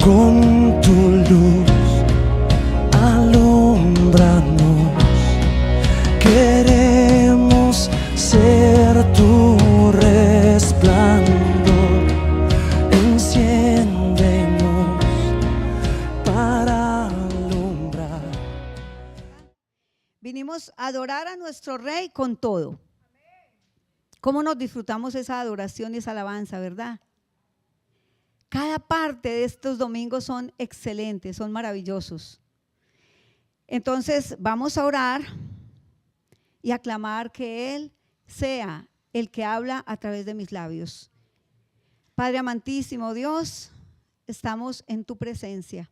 Con tu luz alúmbranos, queremos ser tu resplandor. Enciéndenos para alumbrar. Vinimos a adorar a nuestro Rey con todo. ¿Cómo nos disfrutamos esa adoración y esa alabanza, verdad? Cada parte de estos domingos son excelentes, son maravillosos. Entonces vamos a orar y a clamar que Él sea el que habla a través de mis labios. Padre amantísimo Dios, estamos en tu presencia,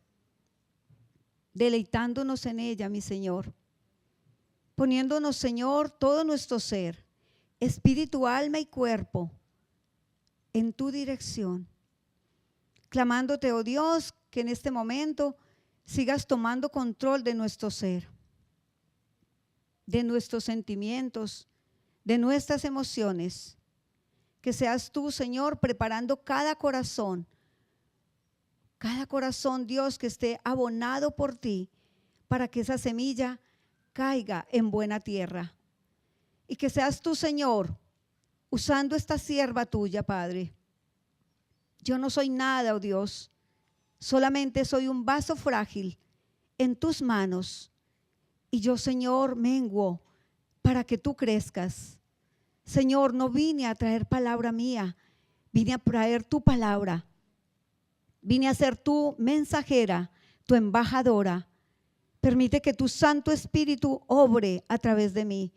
deleitándonos en ella, mi Señor, poniéndonos, Señor, todo nuestro ser, espíritu, alma y cuerpo, en tu dirección. Clamándote, oh Dios, que en este momento sigas tomando control de nuestro ser, de nuestros sentimientos, de nuestras emociones. Que seas tú, Señor, preparando cada corazón, Dios, que esté abonado por ti, para que esa semilla caiga en buena tierra. Y que seas tú, Señor, usando esta sierva tuya, Padre. Yo no soy nada, oh Dios, solamente soy un vaso frágil en tus manos. Y yo, Señor, menguo para que tú crezcas. Señor, no vine a traer palabra mía, vine a traer tu palabra. Vine a ser tu mensajera, tu embajadora. Permite que tu Santo Espíritu obre a través de mí,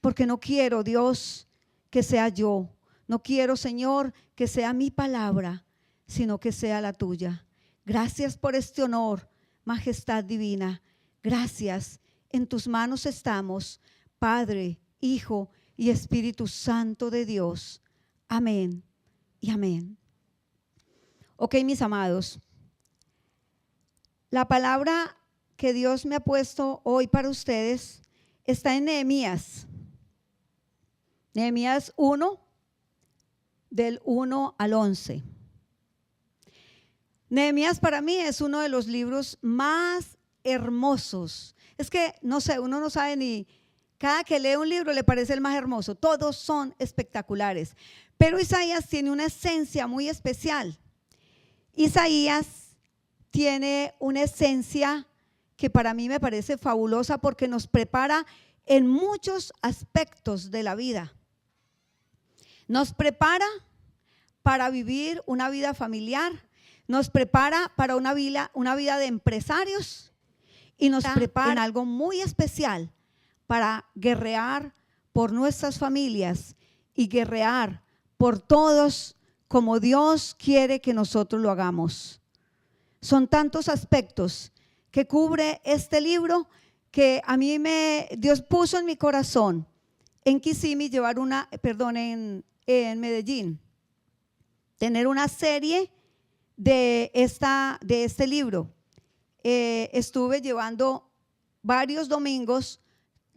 porque no quiero, Dios, que sea yo. No quiero, Señor, que sea mi palabra, sino que sea la tuya. Gracias por este honor, majestad divina. Gracias. En tus manos estamos, Padre, Hijo y Espíritu Santo de Dios. Amén y amén. Ok, mis amados. La palabra que Dios me ha puesto hoy para ustedes está en Nehemías. Nehemías 1. Del 1 al 11. Nehemías para mí es uno de los libros más hermosos. Es que, no sé, uno no sabe ni, cada que lee un libro le parece el más hermoso. Todos son espectaculares. Pero Isaías tiene una esencia muy especial. Isaías tiene una esencia que para mí me parece fabulosa porque nos prepara en muchos aspectos de la vida. Nos prepara para vivir una vida familiar, nos prepara para una vida de empresarios y nos prepara en algo muy especial para guerrear por nuestras familias y guerrear por todos como Dios quiere que nosotros lo hagamos. Son tantos aspectos que cubre este libro que a mí Dios puso en mi corazón en Kissimmee llevar en Medellín, tener una serie de este libro. Estuve llevando varios domingos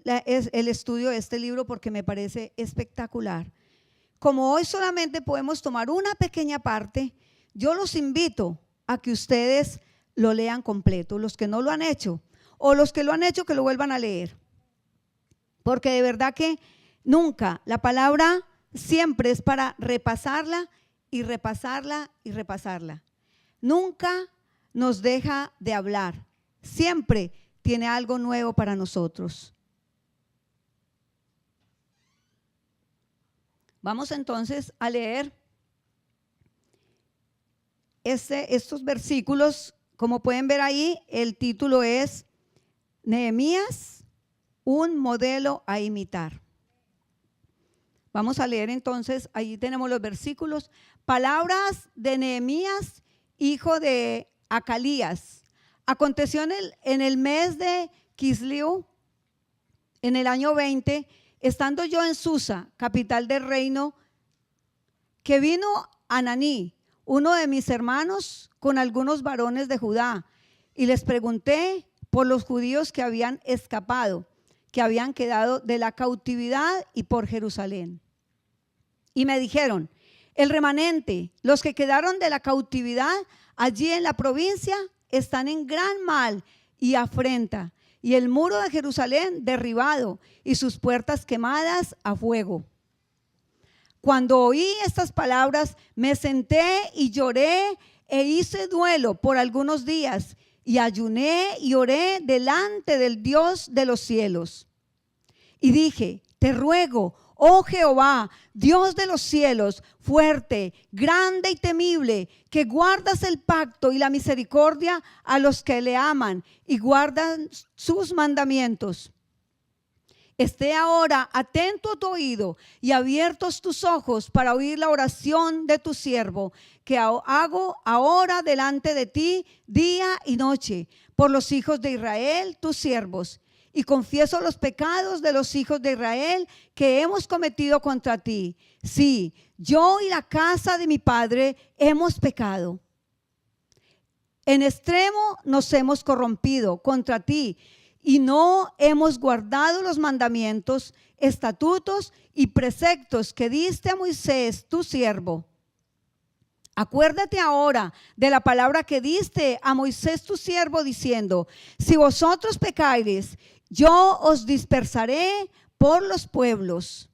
el estudio de este libro porque me parece espectacular. Como hoy solamente podemos tomar una pequeña parte, yo los invito a que ustedes lo lean completo, los que no lo han hecho, o los que lo han hecho que lo vuelvan a leer. Porque de verdad que nunca, la palabra siempre es para repasarla y repasarla y repasarla. Nunca nos deja de hablar. Siempre tiene algo nuevo para nosotros. Vamos entonces a leer estos versículos. Como pueden ver ahí, el título es Nehemías, un modelo a imitar. Vamos a leer entonces, ahí tenemos los versículos. Palabras de Nehemías, hijo de Acalías. Aconteció en el mes de Kisliu, en el año 20, estando yo en Susa, capital del reino, que vino Ananí, uno de mis hermanos, con algunos varones de Judá, y les pregunté por los judíos que habían escapado, que habían quedado de la cautividad y por Jerusalén. Y me dijeron, el remanente, los que quedaron de la cautividad, allí en la provincia están en gran mal y afrenta, y el muro de Jerusalén derribado y sus puertas quemadas a fuego. Cuando oí estas palabras, me senté y lloré e hice duelo por algunos días, y ayuné y oré delante del Dios de los cielos. Y dije, te ruego, oh Jehová, Dios de los cielos, fuerte, grande y temible, que guardas el pacto y la misericordia a los que le aman y guardan sus mandamientos. Esté ahora atento a tu oído y abiertos tus ojos para oír la oración de tu siervo, que hago ahora delante de ti día y noche, por los hijos de Israel, tus siervos. Y confieso los pecados de los hijos de Israel que hemos cometido contra ti. Sí, yo y la casa de mi padre hemos pecado. En extremo nos hemos corrompido contra ti y no hemos guardado los mandamientos, estatutos y preceptos que diste a Moisés, tu siervo. Acuérdate ahora de la palabra que diste a Moisés, tu siervo, diciendo, si vosotros pecareis, yo os dispersaré por los pueblos.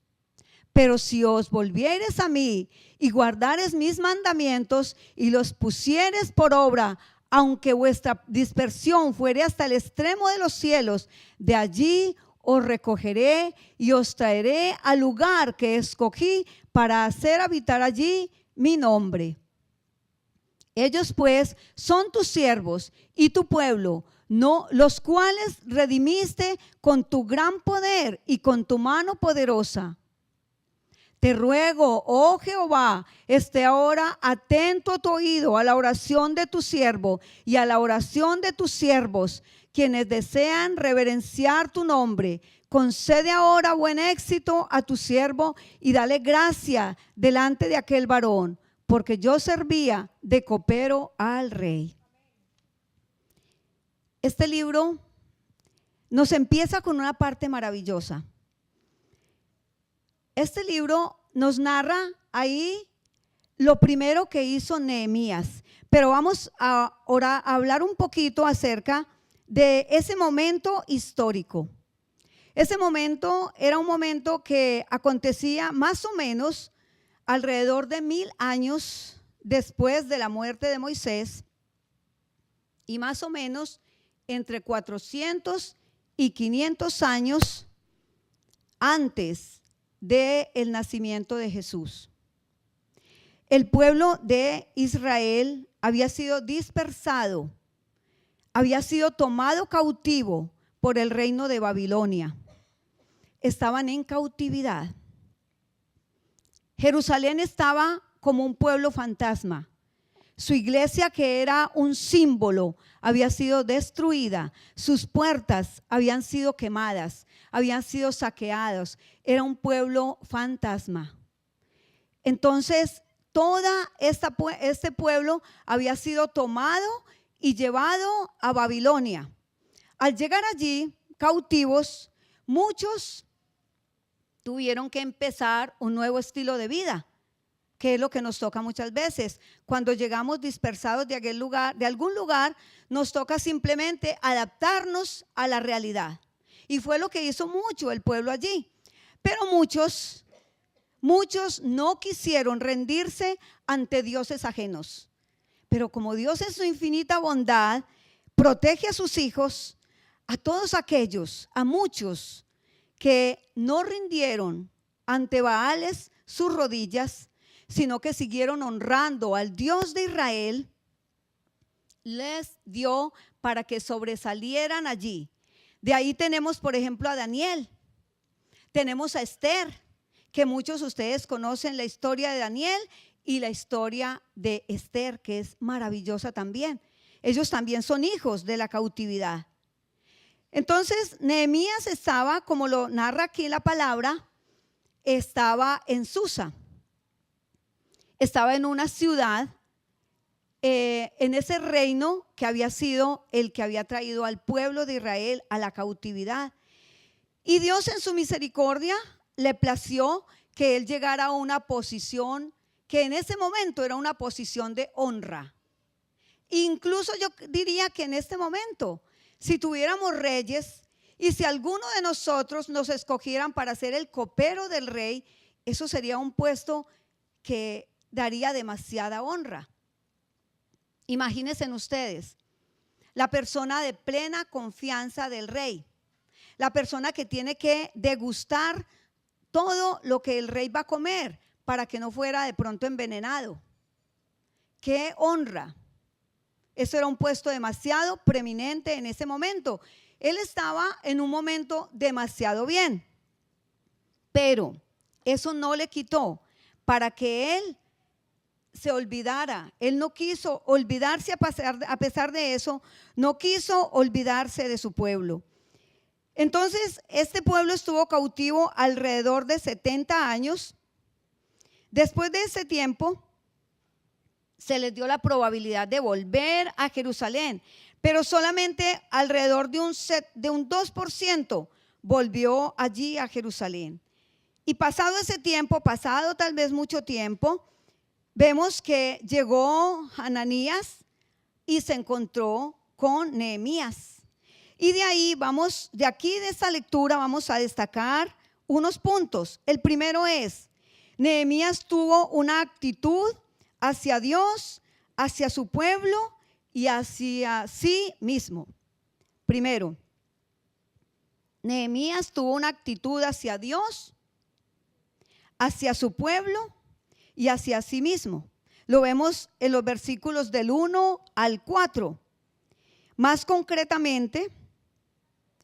Pero si os volviereis a mí y guardareis mis mandamientos y los pusiereis por obra, aunque vuestra dispersión fuere hasta el extremo de los cielos, de allí os recogeré y os traeré al lugar que escogí para hacer habitar allí mi nombre. Ellos pues son tus siervos y tu pueblo, no, los cuales redimiste con tu gran poder y con tu mano poderosa. Te ruego, oh Jehová, esté ahora atento a tu oído a la oración de tu siervo y a la oración de tus siervos, quienes desean reverenciar tu nombre. Concede ahora buen éxito a tu siervo y dale gracia delante de aquel varón, porque yo servía de copero al rey. Este libro nos empieza con una parte maravillosa. Este libro nos narra ahí lo primero que hizo Nehemías, pero vamos a hablar un poquito acerca de ese momento histórico. Ese momento era un momento que acontecía más o menos alrededor de 1000 años después de la muerte de Moisés y más o menos entre 400 y 500 años antes del nacimiento de Jesús. El pueblo de Israel había sido dispersado, había sido tomado cautivo por el reino de Babilonia. Estaban en cautividad. Jerusalén estaba como un pueblo fantasma. Su iglesia, que era un símbolo, había sido destruida. Sus puertas habían sido quemadas, habían sido saqueados. Era un pueblo fantasma. Entonces, este pueblo había sido tomado y llevado a Babilonia. Al llegar allí, cautivos, muchos tuvieron que empezar un nuevo estilo de vida, que es lo que nos toca muchas veces. Cuando llegamos dispersados de algún lugar, nos toca simplemente adaptarnos a la realidad. Y fue lo que hizo mucho el pueblo allí. Pero muchos no quisieron rendirse ante dioses ajenos. Pero como Dios en su infinita bondad protege a sus hijos, a todos aquellos, a muchos que no rindieron ante Baales sus rodillas, sino que siguieron honrando al Dios de Israel, les dio para que sobresalieran allí. De ahí tenemos, por ejemplo, a Daniel. Tenemos a Esther, que muchos de ustedes conocen la historia de Daniel y la historia de Esther, que es maravillosa también. Ellos también son hijos de la cautividad. Entonces, Nehemías estaba, como lo narra aquí la palabra, estaba en Susa. Estaba en una ciudad, en ese reino que había sido el que había traído al pueblo de Israel a la cautividad. Y Dios en su misericordia le plació que él llegara a una posición que en ese momento era una posición de honra. Incluso yo diría que en este momento, si tuviéramos reyes y si alguno de nosotros nos escogieran para ser el copero del rey, eso sería un puesto que daría demasiada honra. Imagínense ustedes, la persona de plena confianza del rey, la persona que tiene que degustar todo lo que el rey va a comer para que no fuera de pronto envenenado. ¡Qué honra! Eso era un puesto demasiado preeminente en ese momento. Él estaba en un momento demasiado bien, pero eso no le quitó para que él se olvidara. Él no quiso olvidarse a pesar de eso, no quiso olvidarse de su pueblo. Entonces, este pueblo estuvo cautivo alrededor de 70 años. Después de ese tiempo, se les dio la probabilidad de volver a Jerusalén, pero solamente alrededor de un 2% volvió allí a Jerusalén. Y pasado ese tiempo, pasado tal vez mucho tiempo, vemos que llegó Hananías y se encontró con Nehemías. Y de ahí de aquí de esta lectura vamos a destacar unos puntos. El primero es, Nehemías tuvo una actitud hacia Dios, hacia su pueblo y hacia sí mismo. Primero, Nehemías tuvo una actitud hacia Dios, hacia su pueblo y hacia sí mismo. Lo vemos en los versículos del 1 al 4. Más concretamente,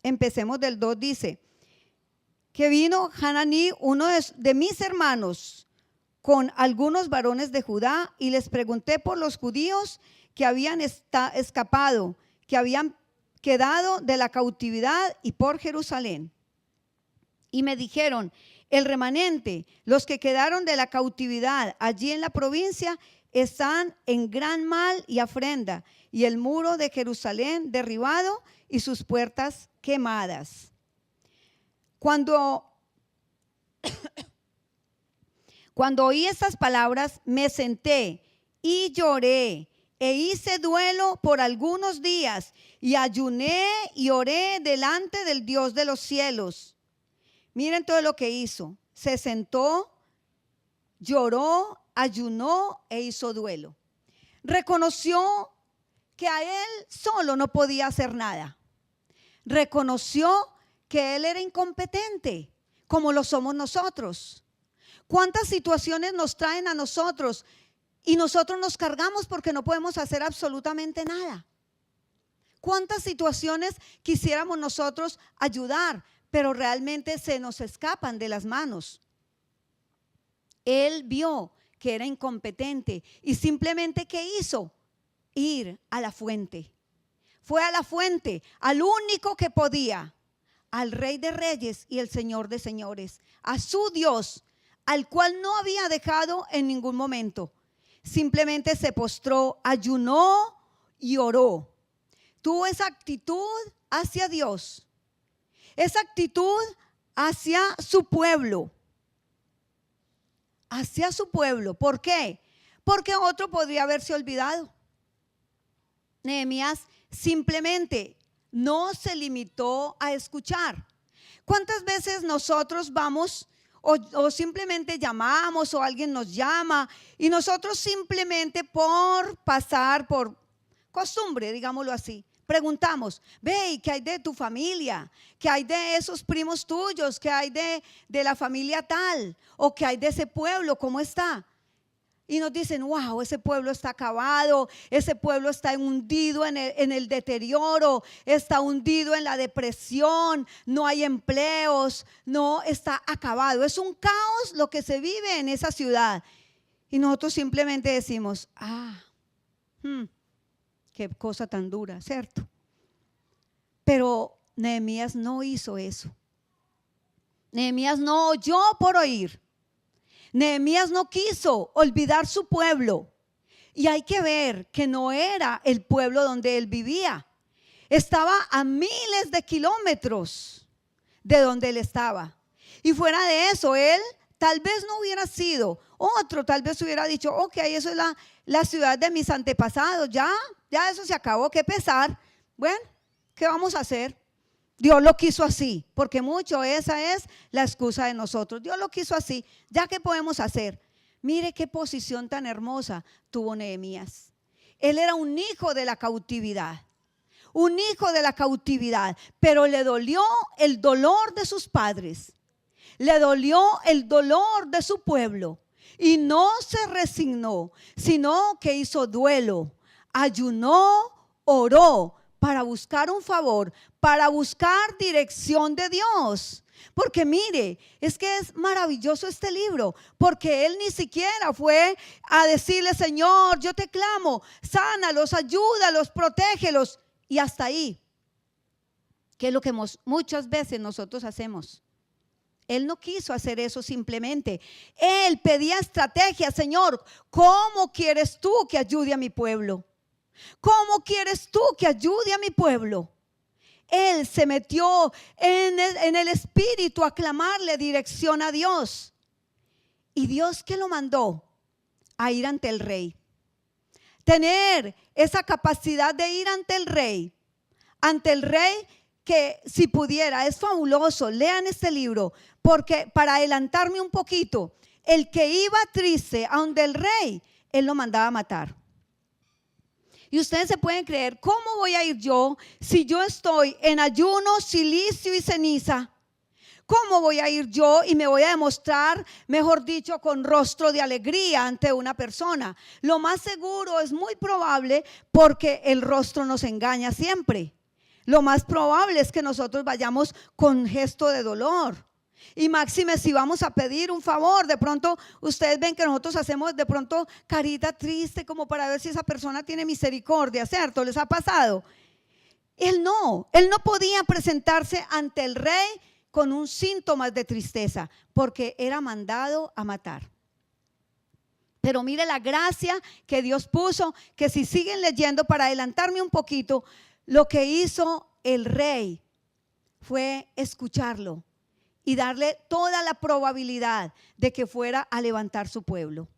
empecemos del 2, dice, que vino Hananí, uno de mis hermanos, con algunos varones de Judá, y les pregunté por los judíos que habían escapado, que habían quedado de la cautividad, y por Jerusalén. Y me dijeron, el remanente, los que quedaron de la cautividad allí en la provincia, están en gran mal y afrenta, y el muro de Jerusalén derribado y sus puertas quemadas. Cuando oí estas palabras, me senté y lloré e hice duelo por algunos días y ayuné y oré delante del Dios de los cielos. Miren todo lo que hizo. Se sentó, lloró, ayunó e hizo duelo. Reconoció que a él solo no podía hacer nada. Reconoció que él era incompetente, como lo somos nosotros. ¿Cuántas situaciones nos traen a nosotros y nosotros nos cargamos porque no podemos hacer absolutamente nada? ¿Cuántas situaciones quisiéramos nosotros ayudar, pero realmente se nos escapan de las manos? Él vio que era incompetente y simplemente ¿qué hizo? Ir a la fuente. Fue a la fuente, al único que podía, al Rey de Reyes y el Señor de Señores, a su Dios, al cual no había dejado en ningún momento. Simplemente se postró, ayunó y oró. Tuvo esa actitud hacia Dios, esa actitud hacia su pueblo. Hacia su pueblo. ¿Por qué? Porque otro podría haberse olvidado. Nehemías simplemente no se limitó a escuchar. ¿Cuántas veces nosotros vamos o simplemente llamamos o alguien nos llama y nosotros simplemente por pasar, por costumbre, digámoslo así, preguntamos, ve, ¿qué hay de tu familia? ¿Qué hay de esos primos tuyos? ¿Qué hay de la familia tal? ¿O qué hay de ese pueblo? ¿Cómo está? Y nos dicen, wow, ese pueblo está acabado, ese pueblo está hundido en el deterioro, está hundido en la depresión, no hay empleos, no, está acabado. Es un caos lo que se vive en esa ciudad. Y nosotros simplemente decimos, qué cosa tan dura, ¿cierto? Pero Nehemías no hizo eso. Nehemías no oyó por oír. Nehemías no quiso olvidar su pueblo. Y hay que ver que no era el pueblo donde él vivía. Estaba a miles de kilómetros de donde él estaba. Y fuera de eso, él tal vez no hubiera sido otro, tal vez hubiera dicho, ok, eso es la ciudad de mis antepasados, ya ya eso se acabó, qué pesar. Bueno, ¿qué vamos a hacer? Dios lo quiso así, porque mucho esa es la excusa de nosotros. Dios lo quiso así, ¿ya qué podemos hacer? Mire qué posición tan hermosa tuvo Nehemías. Él era un hijo de la cautividad. Un hijo de la cautividad, pero le dolió el dolor de sus padres, le dolió el dolor de su pueblo y no se resignó, sino que hizo duelo, ayunó, oró para buscar un favor, para buscar dirección de Dios. Porque mire, es que es maravilloso este libro, porque él ni siquiera fue a decirle: Señor, yo te clamo, sánalos, ayúdalos, protégelos. Y hasta ahí, que es lo que muchas veces nosotros hacemos. Él no quiso hacer eso simplemente. Él pedía estrategia. Señor, ¿cómo quieres tú que ayude a mi pueblo? ¿Cómo quieres tú que ayude a mi pueblo? Él se metió en el espíritu a clamarle dirección a Dios. Y Dios, ¿qué lo mandó? A ir ante el rey. Tener esa capacidad de ir ante el rey que si pudiera, es fabuloso, lean este libro, porque para adelantarme un poquito, el que iba triste a donde el rey, él lo mandaba a matar. Y ustedes se pueden creer, ¿cómo voy a ir yo si yo estoy en ayuno, silicio y ceniza? ¿Cómo voy a ir yo y me voy a demostrar, mejor dicho, con rostro de alegría ante una persona? Lo más seguro, es muy probable, porque el rostro nos engaña siempre. Lo más probable es que nosotros vayamos con gesto de dolor. Y máxime si vamos a pedir un favor, de pronto ustedes ven que nosotros hacemos de pronto carita triste como para ver si esa persona tiene misericordia, ¿cierto? ¿Les ha pasado? Él no podía presentarse ante el rey con un síntoma de tristeza, porque era mandado a matar. Pero mire la gracia que Dios puso, que si siguen leyendo, para adelantarme un poquito, lo que hizo el rey fue escucharlo y darle toda la probabilidad de que fuera a levantar su pueblo.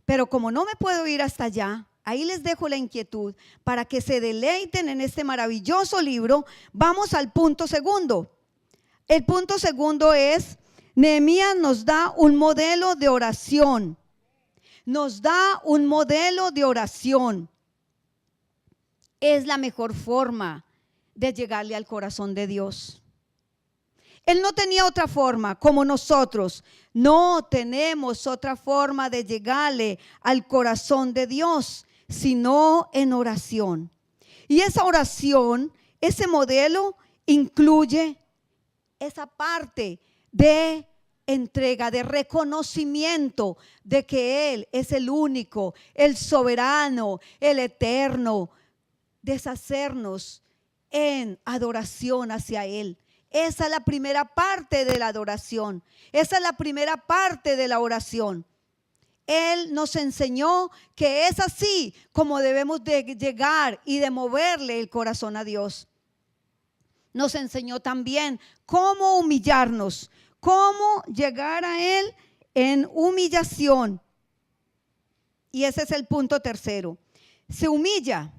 Pero como no me puedo ir hasta allá, ahí les dejo la inquietud para que se deleiten en este maravilloso libro. Vamos al punto segundo. El punto segundo es: Nehemías nos da un modelo de oración. Nos da un modelo de oración. Es la mejor forma de llegarle al corazón de Dios. Él no tenía otra forma, como nosotros. No tenemos otra forma de llegarle al corazón de Dios, sino en oración. Y esa oración, ese modelo, incluye esa parte de entrega, de reconocimiento de que Él es el único, el soberano, el eterno. Deshacernos en adoración hacia Él. Esa es la primera parte de la adoración. Esa es la primera parte de la oración. Él nos enseñó que es así como debemos de llegar y de moverle el corazón a Dios. Nos enseñó también cómo humillarnos, cómo llegar a Él en humillación. Y ese es el punto tercero. Se humilla,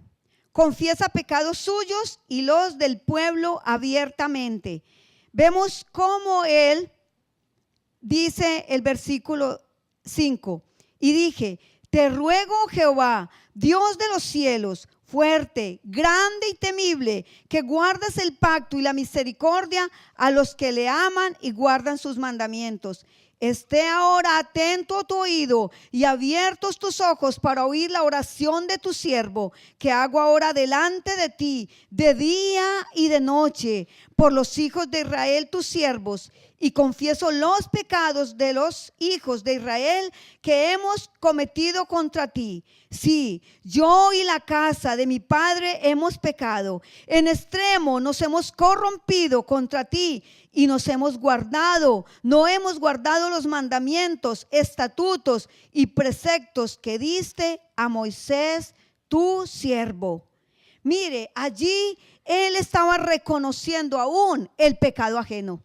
confiesa pecados suyos y los del pueblo abiertamente. Vemos cómo Él dice el versículo 5. Y dije: te ruego, Jehová, Dios de los cielos, fuerte, grande y temible, que guardas el pacto y la misericordia a los que le aman y guardan sus mandamientos. Esté ahora atento tu oído y abiertos tus ojos para oír la oración de tu siervo, que hago ahora delante de ti, de día y de noche, por los hijos de Israel tus siervos, y confieso los pecados de los hijos de Israel que hemos cometido contra ti. Sí, yo y la casa de mi padre hemos pecado. En extremo nos hemos corrompido contra ti y nos hemos guardado. No hemos guardado los mandamientos, estatutos y preceptos que diste a Moisés, tu siervo. Mire, allí él estaba reconociendo aún el pecado ajeno.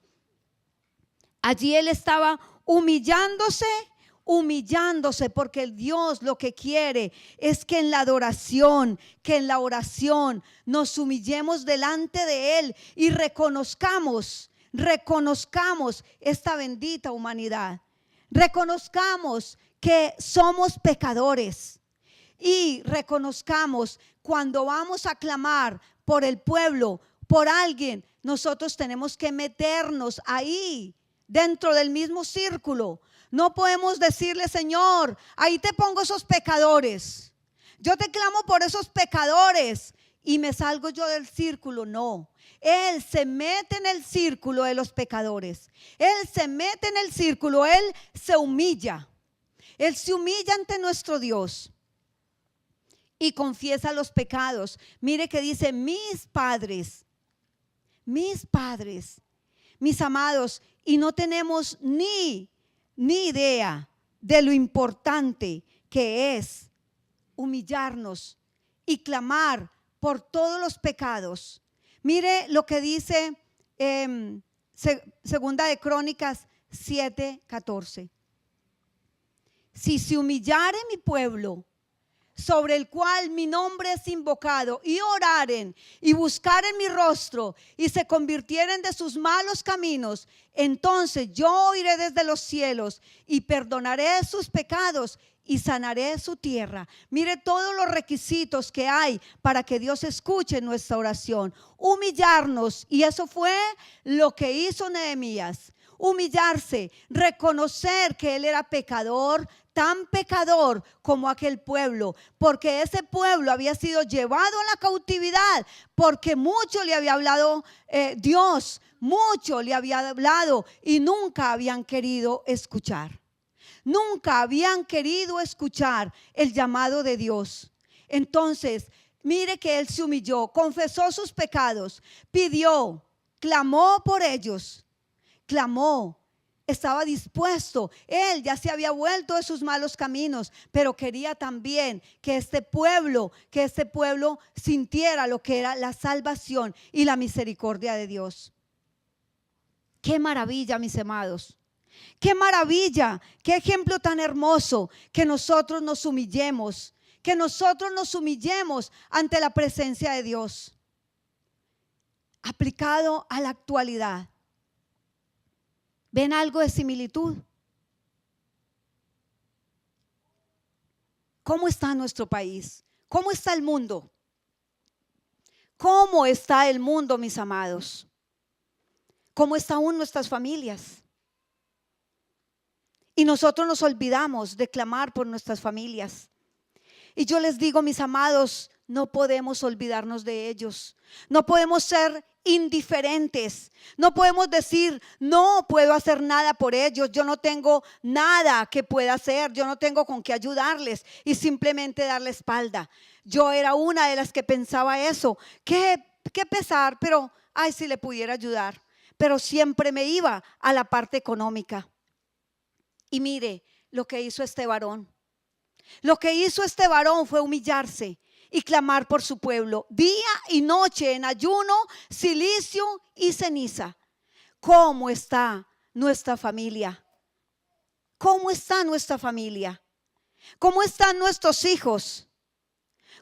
Allí él estaba humillándose, humillándose, porque el Dios lo que quiere es que en la adoración, que en la oración nos humillemos delante de Él y reconozcamos esta bendita humanidad. Reconozcamos que somos pecadores y reconozcamos cuando vamos a clamar por el pueblo, por alguien, nosotros tenemos que meternos ahí dentro del mismo círculo. No podemos decirle: Señor, ahí te pongo esos pecadores, yo te clamo por esos pecadores y me salgo yo del círculo. No, Él se mete en el círculo de los pecadores. Él se mete en el círculo, Él se humilla. Él se humilla ante nuestro Dios y confiesa los pecados. Mire que dice: mis padres, mis amados, y no tenemos ni idea de lo importante que es humillarnos y clamar por todos los pecados. Mire lo que dice Segunda de Crónicas 7:14. Si se humillare mi pueblo, sobre el cual mi nombre es invocado, y oraren y buscaren mi rostro y se convirtieren de sus malos caminos, entonces yo oiré desde los cielos y perdonaré sus pecados y sanaré su tierra. Mire todos los requisitos que hay para que Dios escuche nuestra oración. Humillarnos, y eso fue lo que hizo Nehemías. Humillarse, reconocer que él era pecador, tan pecador como aquel pueblo, porque ese pueblo había sido llevado a la cautividad, porque mucho le había hablado Dios, mucho le había hablado y nunca habían querido escuchar. Nunca habían querido escuchar el llamado de Dios. Entonces, mire que él se humilló, confesó sus pecados, pidió, clamó por ellos, clamó. Estaba dispuesto, él ya se había vuelto de sus malos caminos, pero quería también que este pueblo sintiera lo que era la salvación y la misericordia de Dios. Qué maravilla, mis amados, qué maravilla, qué ejemplo tan hermoso, que nosotros nos humillemos, ante la presencia de Dios. Aplicado a la actualidad, ¿ven algo de similitud? ¿Cómo está nuestro país? ¿Cómo está el mundo? ¿Cómo está el mundo, mis amados? ¿Cómo están aún nuestras familias? Y nosotros nos olvidamos de clamar por nuestras familias. Y yo les digo, mis amados, no podemos olvidarnos de ellos. No podemos ser indiferentes. No podemos decir: no puedo hacer nada por ellos, yo no tengo nada que pueda hacer, yo no tengo con qué ayudarles, y simplemente darle espalda. Yo era una de las que pensaba eso. Qué pesar, pero ay, si le pudiera ayudar. Pero siempre me iba a la parte económica. Y mire lo que hizo este varón. Lo que hizo este varón fue humillarse y clamar por su pueblo, día y noche, en ayuno, cilicio y ceniza. ¿Cómo está nuestra familia? ¿Cómo está nuestra familia? ¿Cómo están nuestros hijos?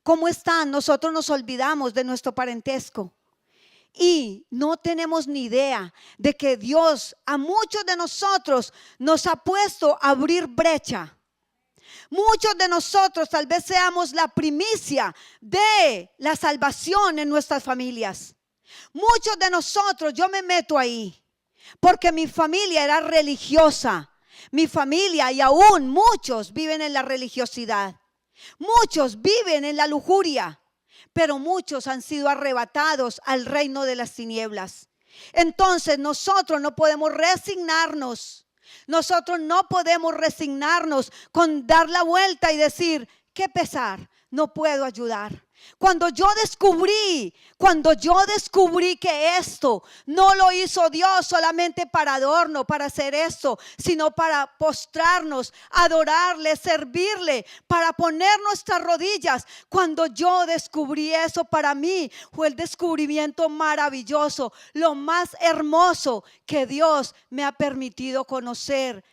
¿Cómo están? Nosotros nos olvidamos de nuestro parentesco y no tenemos ni idea de que Dios a muchos de nosotros nos ha puesto a abrir brecha. Muchos de nosotros tal vez seamos la primicia de la salvación en nuestras familias. Muchos de nosotros, yo me meto ahí, porque mi familia era religiosa. Mi familia, y aún muchos, viven en la religiosidad. Muchos viven en la lujuria, pero muchos han sido arrebatados al reino de las tinieblas. Entonces nosotros no podemos resignarnos. Nosotros no podemos resignarnos con dar la vuelta y decir: qué pesar, no puedo ayudar. Cuando yo descubrí que esto no lo hizo Dios solamente para adorno, para hacer esto, sino para postrarnos, adorarle, servirle, para poner nuestras rodillas. Cuando yo descubrí eso, para mí fue el descubrimiento maravilloso, lo más hermoso que Dios me ha permitido conocer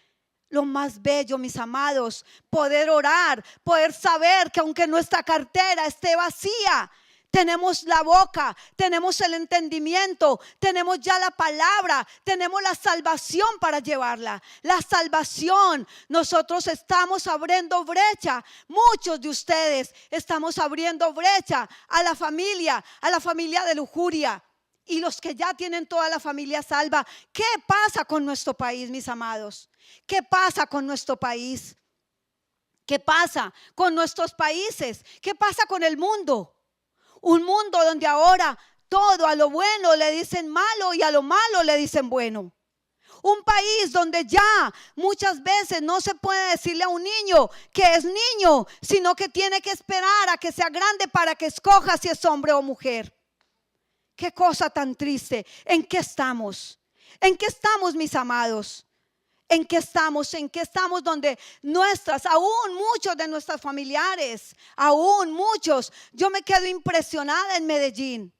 lo más bello, mis amados, poder orar, poder saber que aunque nuestra cartera esté vacía, tenemos la boca, tenemos el entendimiento, tenemos ya la palabra, tenemos la salvación para llevarla. La salvación, nosotros estamos abriendo brecha. Muchos de ustedes estamos abriendo brecha a la familia de lujuria. Y los que ya tienen toda la familia salva. ¿Qué pasa con nuestro país, mis amados? ¿Qué pasa con nuestro país? ¿Qué pasa con nuestros países? ¿Qué pasa con el mundo? Un mundo donde ahora todo a lo bueno le dicen malo y a lo malo le dicen bueno. Un país donde ya muchas veces no se puede decirle a un niño que es niño, sino que tiene que esperar a que sea grande para que escoja si es hombre o mujer. Qué cosa tan triste. ¿En qué estamos? ¿En qué estamos, mis amados? ¿En qué estamos? ¿En qué estamos donde aún muchos de nuestros familiares, aún muchos? Yo me quedo impresionada en Medellín,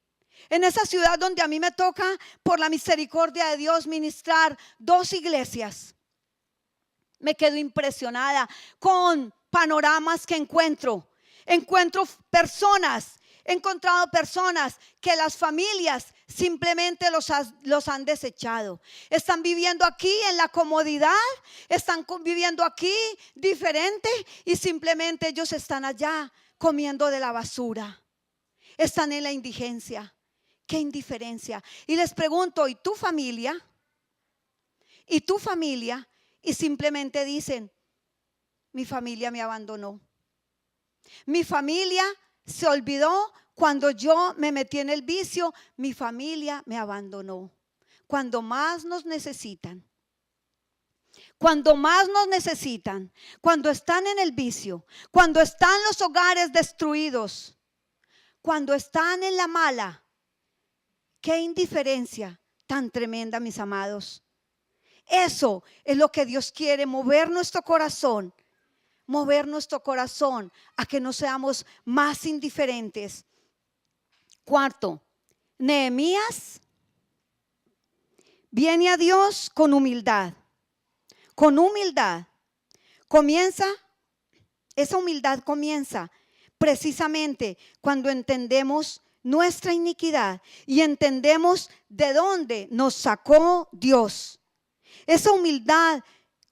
en esa ciudad donde a mí me toca, por la misericordia de Dios, ministrar 2 iglesias. Me quedo impresionada con panoramas que encuentro. Encuentro personas. He encontrado personas que las familias simplemente los han desechado. Están viviendo aquí en la comodidad, están viviendo aquí diferente y simplemente ellos están allá comiendo de la basura. Están en la indigencia. ¡Qué indiferencia! Y les pregunto, ¿y tu familia? ¿Y tu familia? Y simplemente dicen, mi familia me abandonó. Mi familia se olvidó cuando yo me metí en el vicio, mi familia me abandonó. Cuando más nos necesitan, cuando están en el vicio, cuando están los hogares destruidos, cuando están en la mala, qué indiferencia tan tremenda, mis amados. Eso es lo que Dios quiere, mover nuestro corazón a que no seamos más indiferentes. Cuarto, Nehemías viene a Dios con humildad. Esa humildad comienza precisamente cuando entendemos nuestra iniquidad y entendemos de dónde nos sacó Dios. Esa humildad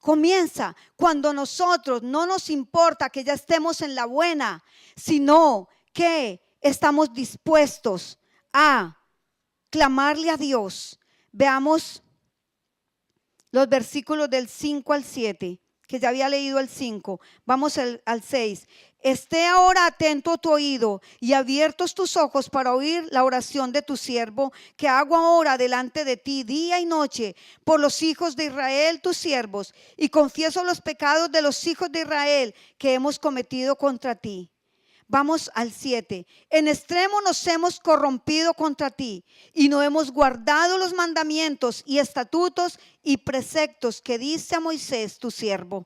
comienza cuando nosotros no nos importa que ya estemos en la buena, sino que estamos dispuestos a clamarle a Dios. Veamos los versículos del 5 al 7, que ya había leído el 5. Vamos al 6. Esté ahora atento tu oído y abiertos tus ojos para oír la oración de tu siervo, que hago ahora delante de ti día y noche por los hijos de Israel, tus siervos, y confieso los pecados de los hijos de Israel que hemos cometido contra ti. Vamos al 7. En extremo nos hemos corrompido contra ti y no hemos guardado los mandamientos y estatutos y preceptos que diste a Moisés tu siervo.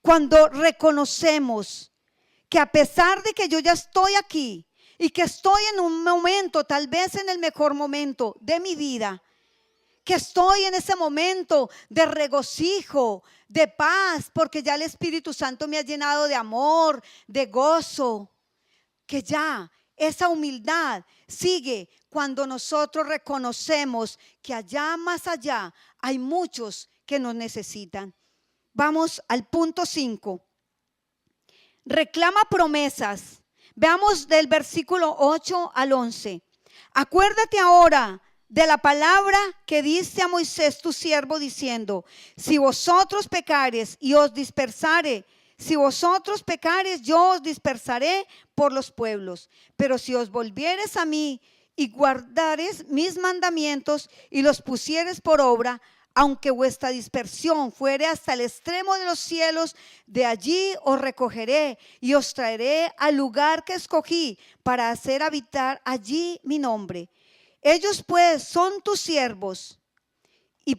Cuando reconocemos que a pesar de que yo ya estoy aquí y que estoy en un momento, tal vez en el mejor momento de mi vida, que estoy en ese momento de regocijo, de paz, porque ya el Espíritu Santo me ha llenado de amor, de gozo, que ya esa humildad sigue cuando nosotros reconocemos que allá más allá hay muchos que nos necesitan. Vamos al punto 5. Reclama promesas. Veamos del versículo 8 al 11. Acuérdate ahora de la palabra que diste a Moisés tu siervo diciendo: si vosotros pecares y os dispersare, yo os dispersaré por los pueblos. Pero si os volvieres a mí y guardares mis mandamientos y los pusieres por obra, aunque vuestra dispersión fuere hasta el extremo de los cielos, de allí os recogeré y os traeré al lugar que escogí para hacer habitar allí mi nombre. Ellos pues son tus siervos y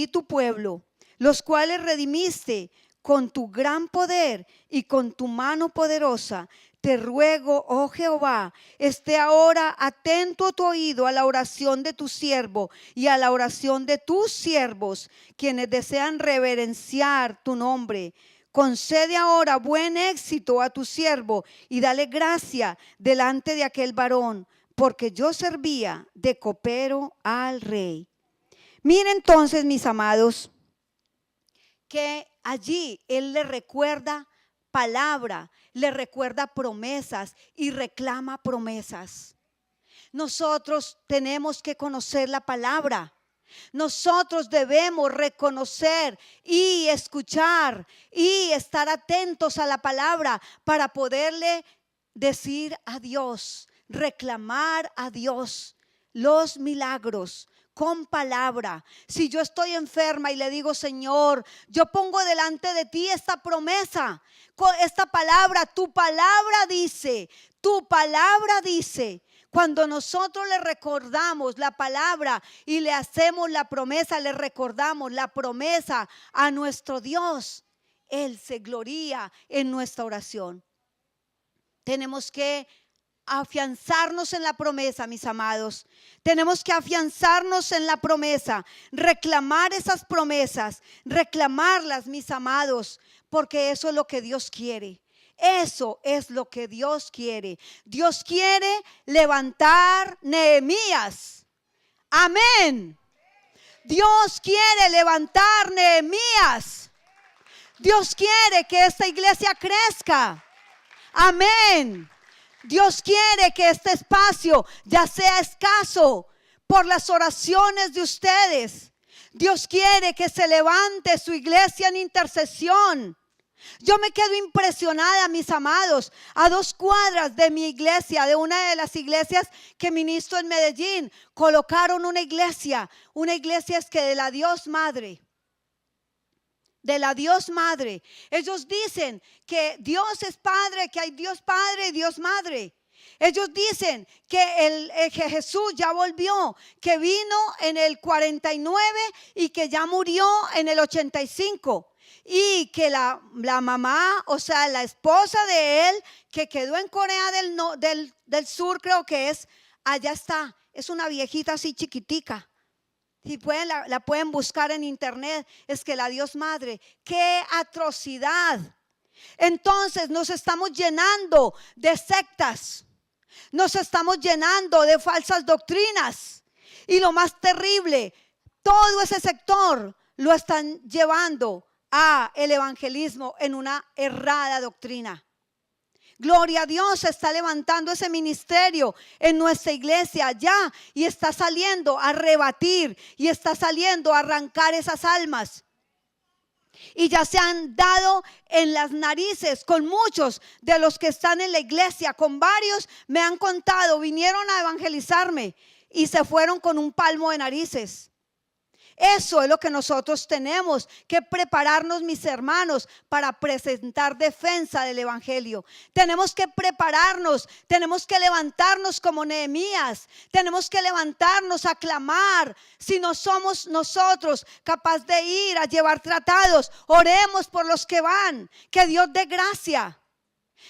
tu pueblo, los cuales redimiste con tu gran poder y con tu mano poderosa. te ruego, oh Jehová, esté ahora atento tu oído a la oración de tu siervo y a la oración de tus siervos, quienes desean reverenciar tu nombre. Concede ahora buen éxito a tu siervo y dale gracia delante de aquel varón, porque yo servía de copero al rey. Miren entonces, mis amados, que allí él le recuerda palabra, le recuerda promesas y reclama promesas. Nosotros tenemos que conocer la palabra. Nosotros debemos reconocer y escuchar y estar atentos a la palabra para poderle decir a Dios, reclamar a Dios los milagros con palabra. Si yo estoy enferma y le digo, Señor, yo pongo delante de ti esta promesa, con esta palabra, tu palabra dice, tu palabra dice. Cuando nosotros le recordamos la palabra y le hacemos la promesa, le recordamos la promesa a nuestro Dios, Él se gloría en nuestra oración. Tenemos que afianzarnos en la promesa, mis amados. Tenemos que afianzarnos en la promesa, reclamar esas promesas, reclamarlas, mis amados, porque eso es lo que Dios quiere. Eso es lo que Dios quiere. Dios quiere levantar Nehemías. Amén. Dios quiere levantar Nehemías. Dios quiere que esta iglesia crezca. Amén. Dios quiere que este espacio ya sea escaso por las oraciones de ustedes. Dios quiere que se levante su iglesia en intercesión. Yo me quedo impresionada, mis amados, a 2 cuadras de mi iglesia, de una de las iglesias que ministro en Medellín, colocaron una iglesia es que de la Dios Madre. De la Dios Madre. Ellos dicen que Dios es Padre, que hay Dios Padre y Dios Madre. Ellos dicen que Jesús ya volvió, que vino en el 49 y que ya murió en el 85. Y que la mamá, o sea, la esposa de él, que quedó en Corea del Sur, creo que es, allá está. Es una viejita así chiquitica. Si pueden, la pueden buscar en internet. Es que la Dios Madre, qué atrocidad. Entonces nos estamos llenando de sectas, nos estamos llenando de falsas doctrinas. Y lo más terrible, todo ese sector lo están llevando a el evangelismo en una errada doctrina. Gloria a Dios, se está levantando ese ministerio en nuestra iglesia ya y está saliendo a rebatir y está saliendo a arrancar esas almas. Y ya se han dado en las narices con muchos de los que están en la iglesia, con varios me han contado, vinieron a evangelizarme y se fueron con un palmo de narices. Eso es lo que nosotros tenemos que prepararnos, mis hermanos, para presentar defensa del evangelio. Tenemos que prepararnos, tenemos que levantarnos como Nehemías, tenemos que levantarnos a clamar. Si no somos nosotros capaces de ir a llevar tratados, oremos por los que van, que Dios dé gracia.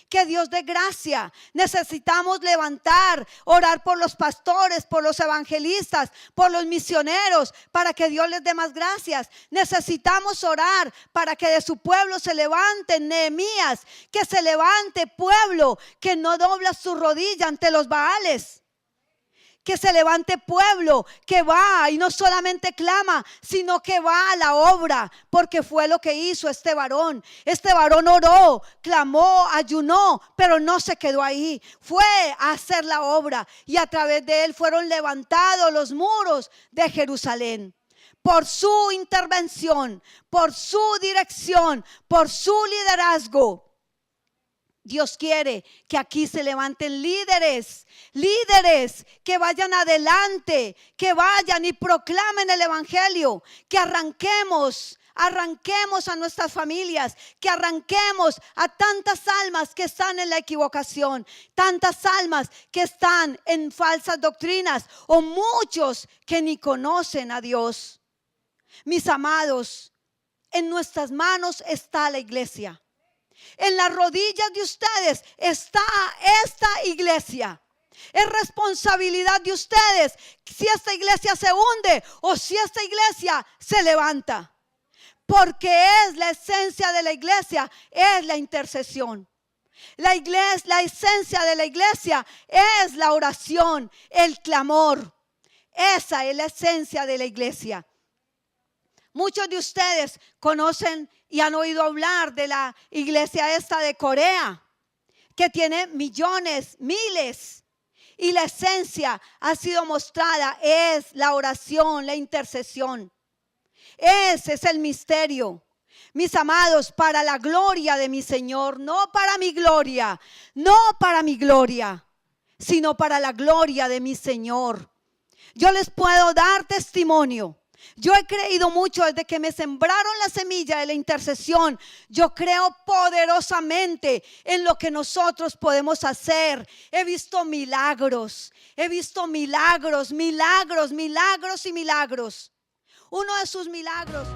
Que Dios dé gracia. Necesitamos levantar, orar por los pastores, por los evangelistas, por los misioneros, para que Dios les dé más gracias. Necesitamos orar para que de su pueblo se levanten Nehemías, que se levante pueblo que no dobla su rodilla ante los Baales. Que se levante pueblo que va y no solamente clama, sino que va a la obra, porque fue lo que hizo este varón. Este varón oró, clamó, ayunó, pero no se quedó ahí. Fue a hacer la obra y a través de él fueron levantados los muros de Jerusalén. Por su intervención, por su dirección, por su liderazgo. Dios quiere que aquí se levanten líderes que vayan adelante, que vayan y proclamen el evangelio, que arranquemos a nuestras familias, que arranquemos a tantas almas que están en la equivocación, tantas almas que están en falsas doctrinas o muchos que ni conocen a Dios. Mis amados, en nuestras manos está la iglesia. En las rodillas de ustedes está esta iglesia. Es responsabilidad de ustedes si esta iglesia se hunde o si esta iglesia se levanta. Porque es la esencia de la iglesia, es la intercesión. La esencia de la iglesia es la oración, el clamor. Esa es la esencia de la iglesia. Muchos de ustedes conocen y han oído hablar de la iglesia esta de Corea, que tiene millones, miles. Y la esencia ha sido mostrada, es la oración, la intercesión. Ese es el misterio. Mis amados, para la gloria de mi Señor, no para mi gloria, no para mi gloria, sino para la gloria de mi Señor. Yo les puedo dar testimonio. Yo he creído mucho desde que me sembraron la semilla de la intercesión. Yo creo poderosamente en lo que nosotros podemos hacer. He visto milagros, milagros y milagros. Uno de sus milagros.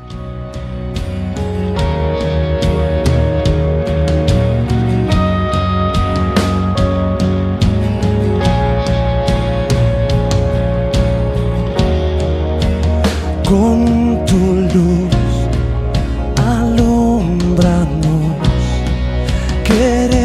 Con tu luz alúmbranos, queremos